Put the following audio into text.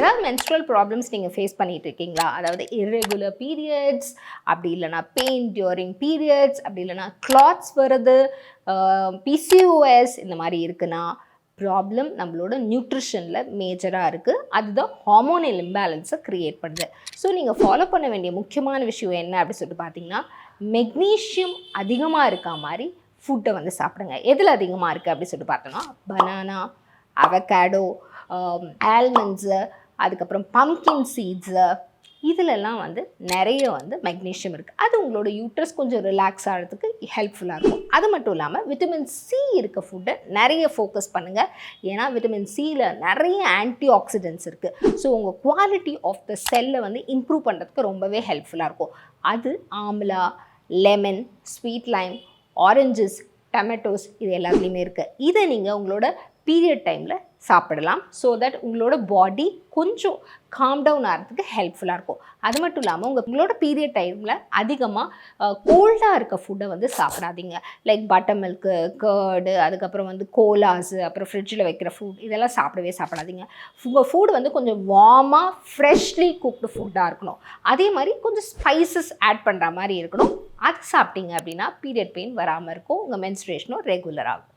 ஏதாவது menstrual problems நீங்கள் face பண்ணிகிட்டு இருக்கீங்களா? அதாவது இர்ரெகுலர் பீரியட்ஸ், அப்படி இல்லைனா பெயின் டியூரிங் பீரியட்ஸ், அப்படி இல்லைனா கிளாட்ஸ் வருது, பிசிஓஎஸ் இந்த மாதிரி இருக்குன்னா ப்ராப்ளம் நம்மளோட நியூட்ரிஷனில் மேஜராக இருக்குது. அதுதான் ஹார்மோனல் இம்பேலன்ஸை க்ரியேட் பண்ணுது. ஸோ நீங்கள் ஃபாலோ பண்ண வேண்டிய முக்கியமான விஷயம் என்ன அப்படின்னு சொல்லிட்டு பார்த்தீங்கன்னா, மெக்னீஷியம் அதிகமாக இருக்கா மாதிரி ஃபுட்டை வந்து சாப்பிடுங்க. எதில் அதிகமாக இருக்குது அப்படின்னு சொல்லிட்டு பார்த்தோன்னா, பனானா, அவகேடோ, ஆல்மண்ட்ஸு, அதுக்கப்புறம் பம்கின் சீட்ஸு, இதிலெல்லாம் வந்து நிறைய வந்து மெக்னீஷியம் இருக்குது. அது உங்களோட யூட்ரஸ் கொஞ்சம் ரிலாக்ஸ் ஆகிறதுக்கு ஹெல்ப்ஃபுல்லாக இருக்கும். அது மட்டும் இல்லாமல் விட்டமின் சி இருக்க ஃபுட்டை நிறைய ஃபோக்கஸ் பண்ணுங்கள். ஏன்னா விட்டமின் சியில் நிறைய ஆன்டி ஆக்சிடென்ட்ஸ் இருக்குது. ஸோ உங்கள் குவாலிட்டி ஆஃப் த செல்லை வந்து இம்ப்ரூவ் பண்ணுறதுக்கு ரொம்பவே ஹெல்ப்ஃபுல்லாக இருக்கும். அது amla, lemon, sweet Lime, oranges, tomatoes இது எல்லாத்துலேயுமே இருக்குது. இதை நீங்கள் உங்களோட பீரியட் டைமில் சாப்பிடலாம். ஸோ தட் உங்களோட பாடி கொஞ்சம் காம் டவுன் ஆகிறதுக்கு ஹெல்ப்ஃபுல்லாக இருக்கும். அது மட்டும் இல்லாமல் உங்களோட பீரியட் டைமில் அதிகமாக கோல்டாக இருக்க ஃபுட்டை வந்து சாப்பிடாதீங்க. லைக் பட்டர் மில்க்கு, கர்டு, அதுக்கப்புறம் வந்து கோலாஸு, அப்புறம் ஃப்ரிட்ஜில் வைக்கிற ஃபுட் இதெல்லாம் சாப்பிடாதீங்க. உங்கள் ஃபுட் வந்து கொஞ்சம் வார்மாக ஃப்ரெஷ்லி குக்டு ஃபுட்டாக இருக்கணும். அதே மாதிரி கொஞ்சம் ஸ்பைசஸ் ஆட் பண்ணுற மாதிரி இருக்கணும். அது சாப்பிட்டீங்க அப்படின்னா பீரியட் பெயின் வராமல் இருக்கும். உங்கள் மென்ஸ்ட்ரேஷனும் ரெகுலர் ஆகும்.